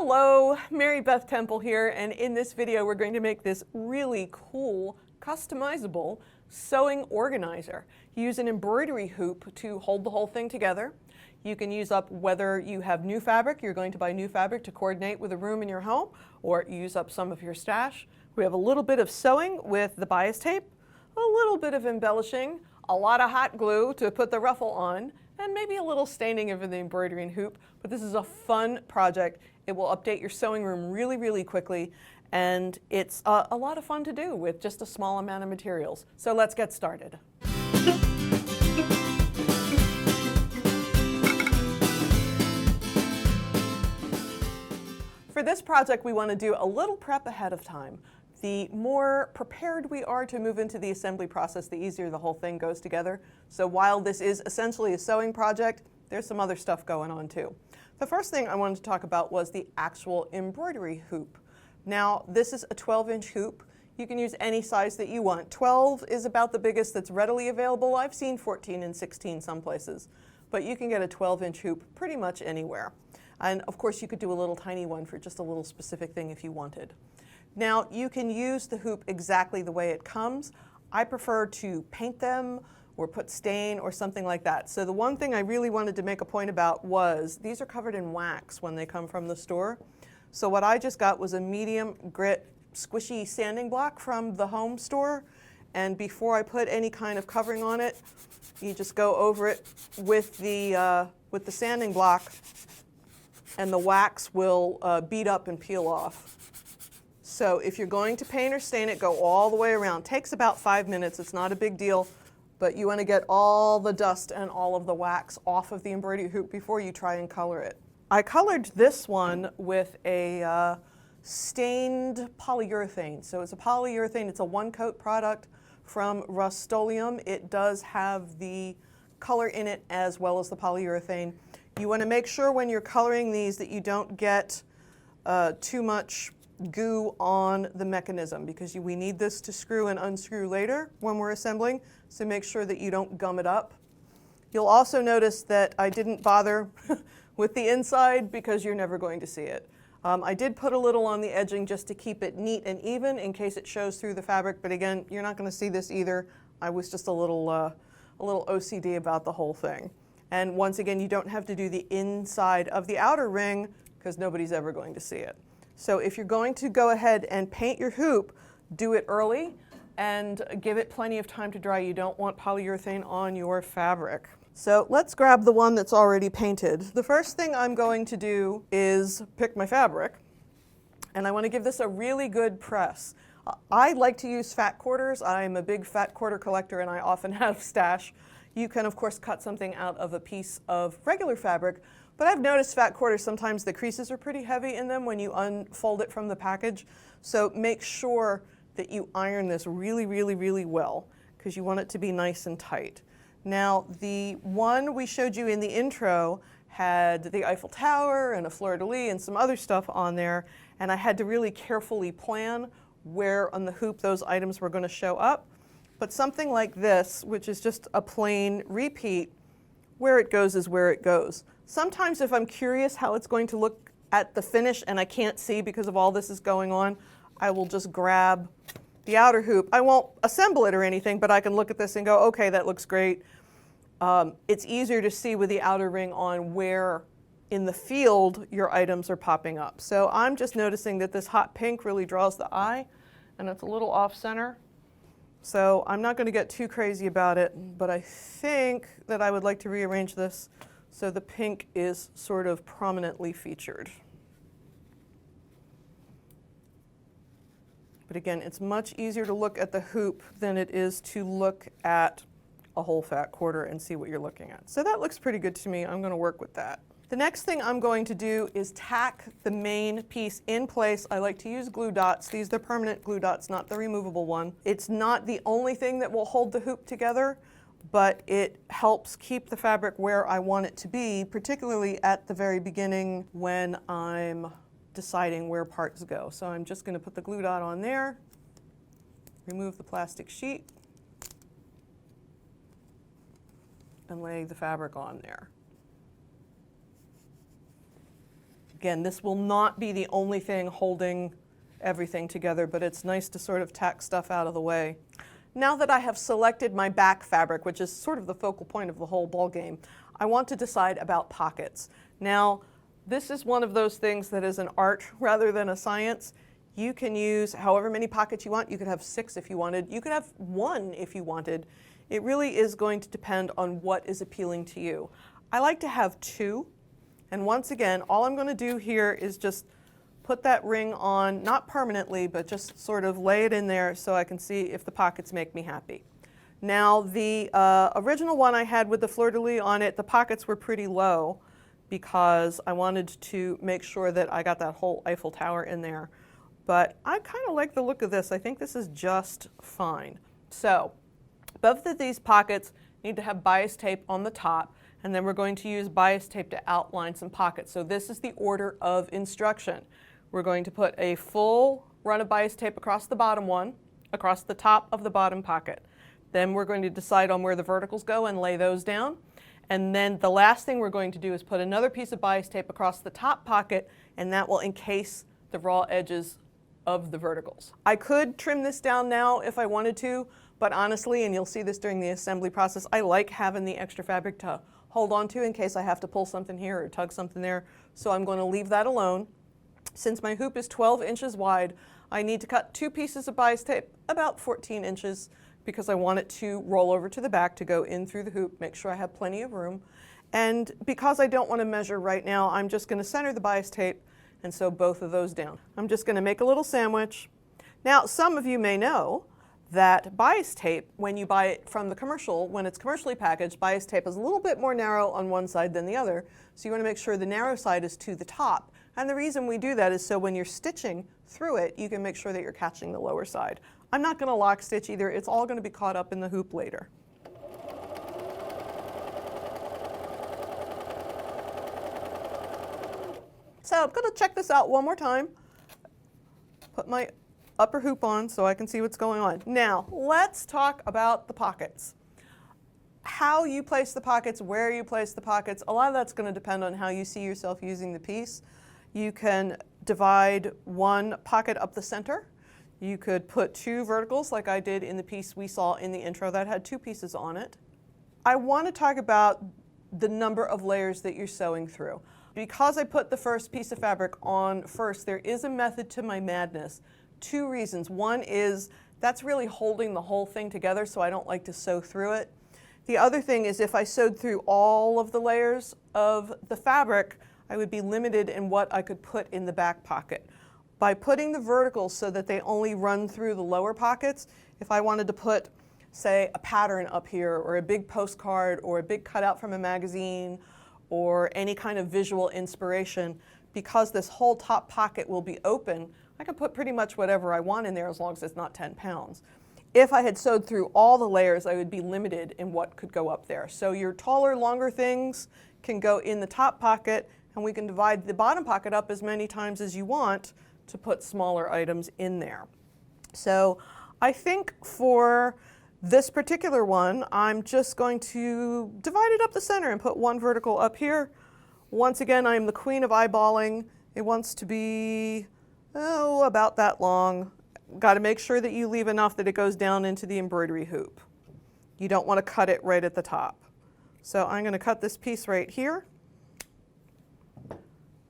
Hello, Mary Beth Temple here, and in this video we're going to make this really cool, customizable sewing organizer. You use an embroidery hoop to hold the whole thing together. You can use up whether you have new fabric, you're going to buy new fabric to coordinate with a room in your home, or use up some of your stash. We have a little bit of sewing with the bias tape, a little bit of embellishing, a lot of hot glue to put the ruffle on, and maybe a little staining over the embroidery and hoop. But this is a fun project. It will update your sewing room really, really quickly, and it's a lot of fun to do with just a small amount of materials. So let's get started. For this project, we want to do a little prep ahead of time. The more prepared we are to move into the assembly process, the easier the whole thing goes together. So while this is essentially a sewing project, there's some other stuff going on too. The first thing I wanted to talk about was the actual embroidery hoop. Now, this is a 12-inch hoop. You can use any size that you want. 12 is about the biggest that's readily available. I've seen 14 and 16 some places, but you can get a 12-inch hoop pretty much anywhere. And of course, you could do a little tiny one for just a little specific thing if you wanted. Now, you can use the hoop exactly the way it comes. I prefer to paint them or put stain or something like that. So the one thing I really wanted to make a point about was these are covered in wax when they come from the store. So what I just got was a medium grit squishy sanding block from the home store. And before I put any kind of covering on it, you just go over it with the sanding block, and the wax will beat up and peel off. So if you're going to paint or stain it, go all the way around. Takes about 5 minutes. It's not a big deal, but you want to get all the dust and all of the wax off of the embroidery hoop before you try and color it. I colored this one with a stained polyurethane. So it's a polyurethane. It's a one-coat product from Rust-Oleum. It does have the color in it as well as the polyurethane. You want to make sure when you're coloring these that you don't get too much goo on the mechanism, because we need this to screw and unscrew later when we're assembling, so make sure that you don't gum it up. You'll also notice that I didn't bother with the inside because you're never going to see it. I did put a little on the edging just to keep it neat and even in case it shows through the fabric, but again, you're not going to see this either. I was just a little OCD about the whole thing. And once again, you don't have to do the inside of the outer ring because nobody's ever going to see it. So if you're going to go ahead and paint your hoop, do it early and give it plenty of time to dry. You don't want polyurethane on your fabric. So let's grab the one that's already painted. The first thing I'm going to do is pick my fabric, and I want to give this a really good press. I like to use fat quarters. I'm a big fat quarter collector and I often have stash. You can of course cut something out of a piece of regular fabric, but I've noticed fat quarters, sometimes the creases are pretty heavy in them when you unfold it from the package. So make sure that you iron this really, really, really well, because you want it to be nice and tight. Now, the one we showed you in the intro had the Eiffel Tower and a fleur-de-lis and some other stuff on there, and I had to really carefully plan where on the hoop those items were going to show up. But something like this, which is just a plain repeat, where it goes is where it goes. Sometimes if I'm curious how it's going to look at the finish and I can't see because of all this is going on, I will just grab the outer hoop. I won't assemble it or anything, but I can look at this and go, okay, that looks great. It's easier to see with the outer ring on where in the field your items are popping up. So I'm just noticing that this hot pink really draws the eye, and it's a little off center. So I'm not going to get too crazy about it, but I think that I would like to rearrange this so the pink is sort of prominently featured. But again, it's much easier to look at the hoop than it is to look at a whole fat quarter and see what you're looking at. So that looks pretty good to me. I'm going to work with that. The next thing I'm going to do is tack the main piece in place. I like to use glue dots. These are permanent glue dots, not the removable one. It's not the only thing that will hold the hoop together, but it helps keep the fabric where I want it to be, particularly at the very beginning when I'm deciding where parts go. So I'm just going to put the glue dot on there, remove the plastic sheet, and lay the fabric on there. Again, this will not be the only thing holding everything together, but it's nice to sort of tack stuff out of the way. Now that I have selected my back fabric, which is sort of the focal point of the whole ball game, I want to decide about pockets. Now, this is one of those things that is an art rather than a science. You can use however many pockets you want. You could have 6 if you wanted. You could have 1 if you wanted. It really is going to depend on what is appealing to you. I like to have 2. And once again, all I'm going to do here is just put that ring on, not permanently, but just sort of lay it in there so I can see if the pockets make me happy. Now, the original one I had with the fleur-de-lis on it, the pockets were pretty low because I wanted to make sure that I got that whole Eiffel Tower in there. But I kind of like the look of this. I think this is just fine. So, both of these pockets need to have bias tape on the top, and then we're going to use bias tape to outline some pockets. So this is the order of instruction. We're going to put a full run of bias tape across the bottom one, across the top of the bottom pocket. Then we're going to decide on where the verticals go and lay those down. And then the last thing we're going to do is put another piece of bias tape across the top pocket, and that will encase the raw edges of the verticals. I could trim this down now if I wanted to, but honestly, and you'll see this during the assembly process, I like having the extra fabric to hold on to in case I have to pull something here or tug something there. So I'm going to leave that alone. Since my hoop is 12 inches wide, I need to cut 2 pieces of bias tape about 14 inches because I want it to roll over to the back to go in through the hoop, make sure I have plenty of room. And because I don't want to measure right now, I'm just going to center the bias tape and sew both of those down. I'm just going to make a little sandwich. Now, some of you may know that bias tape, when you buy it from the commercial, when it's commercially packaged, bias tape is a little bit more narrow on one side than the other. So you want to make sure the narrow side is to the top. And the reason we do that is so when you're stitching through it, you can make sure that you're catching the lower side. I'm not going to lock stitch either. It's all going to be caught up in the hoop later. So I'm going to check this out one more time. Put my upper hoop on so I can see what's going on. Now, let's talk about the pockets. How you place the pockets, where you place the pockets, a lot of that's going to depend on how you see yourself using the piece. You can divide one pocket up the center. You could put 2 verticals like I did in the piece we saw in the intro that had 2 pieces on it. I want to talk about the number of layers that you're sewing through. Because I put the first piece of fabric on first, there is a method to my madness. 2 reasons. One is that's really holding the whole thing together, so I don't like to sew through it. The other thing is if I sewed through all of the layers of the fabric, I would be limited in what I could put in the back pocket. By putting the verticals so that they only run through the lower pockets, if I wanted to put, say, a pattern up here, or a big postcard, or a big cutout from a magazine, or any kind of visual inspiration, because this whole top pocket will be open, I can put pretty much whatever I want in there as long as it's not 10 pounds. If I had sewed through all the layers, I would be limited in what could go up there. So your taller, longer things can go in the top pocket, and we can divide the bottom pocket up as many times as you want to put smaller items in there. So I think for this particular one, I'm just going to divide it up the center and put 1 vertical up here. Once again, I'm the queen of eyeballing. It wants to be, about that long. Got to make sure that you leave enough that it goes down into the embroidery hoop. You don't want to cut it right at the top. So I'm going to cut this piece right here.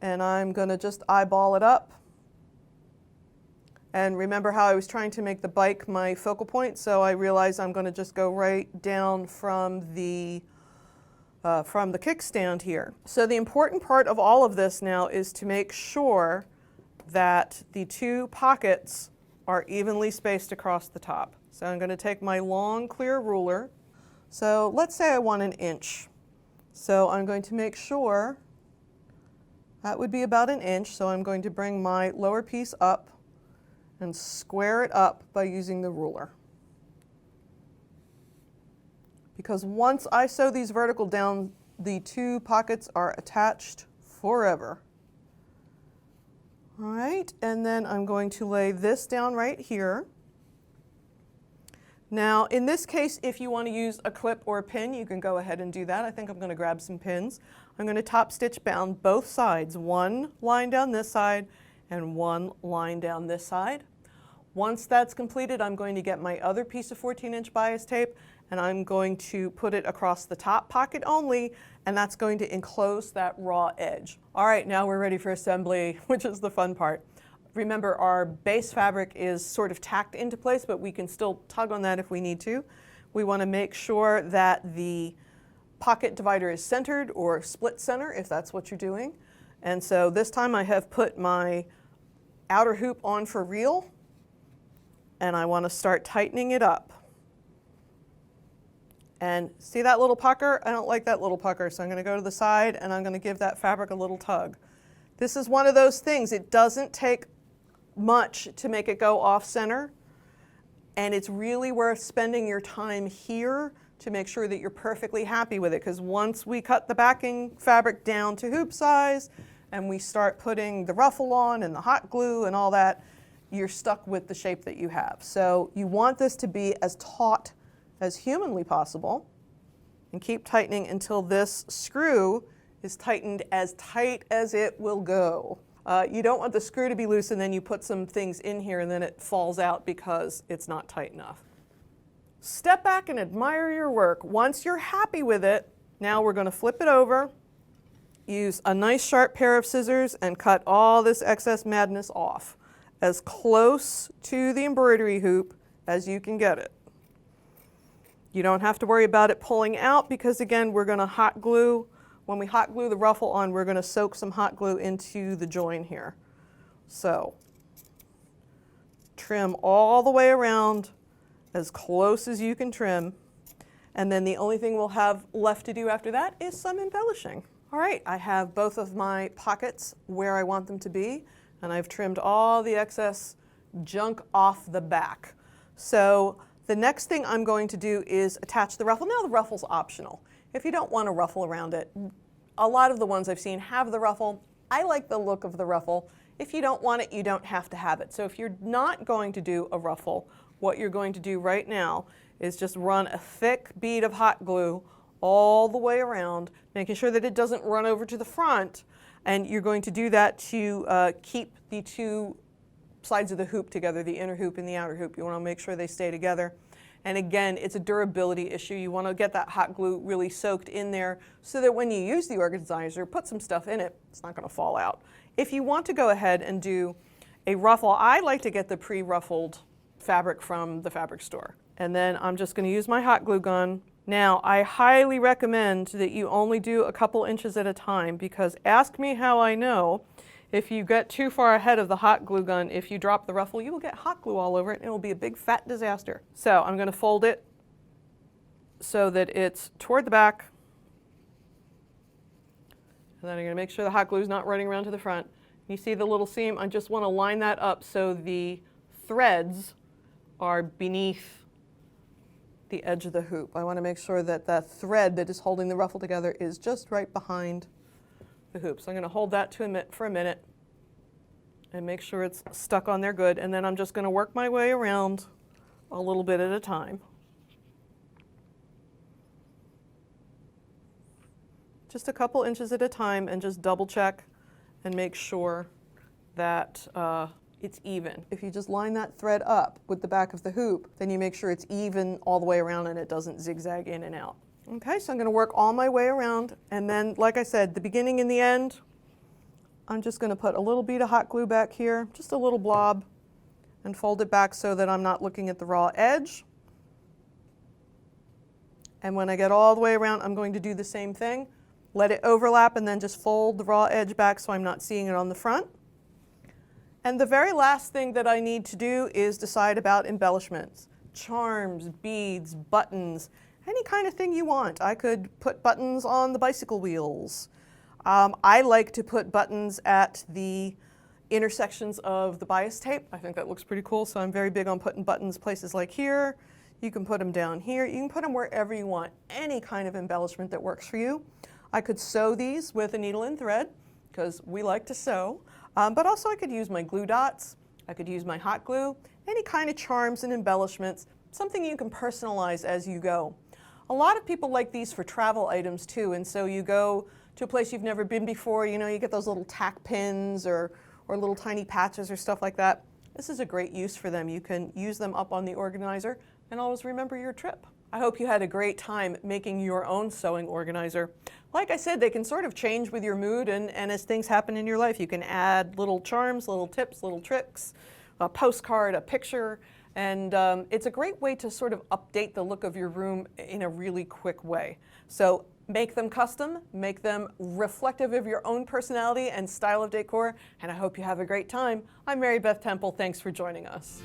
And I'm going to just eyeball it up. And remember how I was trying to make the bike my focal point, so I realized I'm going to just go right down from the kickstand here. So the important part of all of this now is to make sure that the 2 pockets are evenly spaced across the top. So I'm going to take my long clear ruler. So let's say I want 1 inch. So I'm going to make sure that would be about 1 inch. So I'm going to bring my lower piece up and square it up by using the ruler. Because once I sew these vertical down, the 2 pockets are attached forever. All right, and then I'm going to lay this down right here. Now, in this case, if you want to use a clip or a pin, you can go ahead and do that. I think I'm going to grab some pins. I'm going to top stitch bound both sides, one line down this side and one line down this side. Once that's completed, I'm going to get my other piece of 14-inch bias tape and I'm going to put it across the top pocket only, and that's going to enclose that raw edge. All right, now we're ready for assembly, which is the fun part. Remember, our base fabric is sort of tacked into place, but we can still tug on that if we need to. We want to make sure that the pocket divider is centered or split center if that's what you're doing. And so this time I have put my outer hoop on for real, and I want to start tightening it up. And see that little pucker? I don't like that little pucker, so I'm going to go to the side and I'm going to give that fabric a little tug. This is one of those things, it doesn't take much to make it go off center, and it's really worth spending your time here to make sure that you're perfectly happy with it, because once we cut the backing fabric down to hoop size and we start putting the ruffle on and the hot glue and all that, you're stuck with the shape that you have. So you want this to be as taut as humanly possible, and keep tightening until this screw is tightened as tight as it will go. You don't want the screw to be loose and then you put some things in here and then it falls out because it's not tight enough. Step back and admire your work. Once you're happy with it, now we're going to flip it over, use a nice sharp pair of scissors and cut all this excess madness off as close to the embroidery hoop as you can get it. You don't have to worry about it pulling out because, again, we're going to hot glue. When we hot glue the ruffle on, we're going to soak some hot glue into the join here. So trim all the way around as close as you can trim. And then the only thing we'll have left to do after that is some embellishing. All right, I have both of my pockets where I want them to be, and I've trimmed all the excess junk off the back. So the next thing I'm going to do is attach the ruffle. Now the ruffle's optional. If you don't want a ruffle around it, a lot of the ones I've seen have the ruffle. I like the look of the ruffle. If you don't want it, you don't have to have it. So if you're not going to do a ruffle, what you're going to do right now is just run a thick bead of hot glue all the way around, making sure that it doesn't run over to the front. And you're going to do that to keep the two sides of the hoop together, the inner hoop and the outer hoop. You want to make sure they stay together. And again, it's a durability issue. You want to get that hot glue really soaked in there so that when you use the organizer, put some stuff in it, it's not going to fall out. If you want to go ahead and do a ruffle, I like to get the pre-ruffled fabric from the fabric store. And then I'm just going to use my hot glue gun. Now, I highly recommend that you only do a couple inches at a time, because ask me how I know. If you get too far ahead of the hot glue gun, if you drop the ruffle, you will get hot glue all over it and it will be a big fat disaster. So I'm going to fold it so that it's toward the back. And then I'm going to make sure the hot glue is not running around to the front. You see the little seam? I just want to line that up so the threads are beneath the edge of the hoop. I want to make sure that the thread that is holding the ruffle together is just right behind the hoop. So I'm going to hold that for a minute and make sure it's stuck on there good. And then I'm just going to work my way around a little bit at a time. Just a couple inches at a time, and just double check and make sure that it's even. If you just line that thread up with the back of the hoop, then you make sure it's even all the way around and it doesn't zigzag in and out. Okay, so I'm going to work all my way around, and then, like I said, the beginning and the end, I'm just going to put a little bead of hot glue back here, just a little blob, and fold it back so that I'm not looking at the raw edge. And when I get all the way around, I'm going to do the same thing. Let it overlap and then just fold the raw edge back so I'm not seeing it on the front. And the very last thing that I need to do is decide about embellishments. Charms, beads, buttons, any kind of thing you want. I could put buttons on the bicycle wheels. I like to put buttons at the intersections of the bias tape. I think that looks pretty cool, so I'm very big on putting buttons places like here. You can put them down here. You can put them wherever you want, any kind of embellishment that works for you. I could sew these with a needle and thread, because we like to sew, but also I could use my glue dots. I could use my hot glue, any kind of charms and embellishments. something you can personalize as you go. A lot of people like these for travel items too, and so you go to a place you've never been before, you know, you get those little tack pins or little tiny patches or stuff like that. This is a great use for them. You can use them up on the organizer and always remember your trip. I hope you had a great time making your own sewing organizer. Like I said, they can sort of change with your mood and as things happen in your life. You can add little charms, little tips, little tricks, a postcard, a picture, and it's a great way to sort of update the look of your room in a really quick way. So make them custom, make them reflective of your own personality and style of decor, and I hope you have a great time. I'm Mary Beth Temple. Thanks for joining us.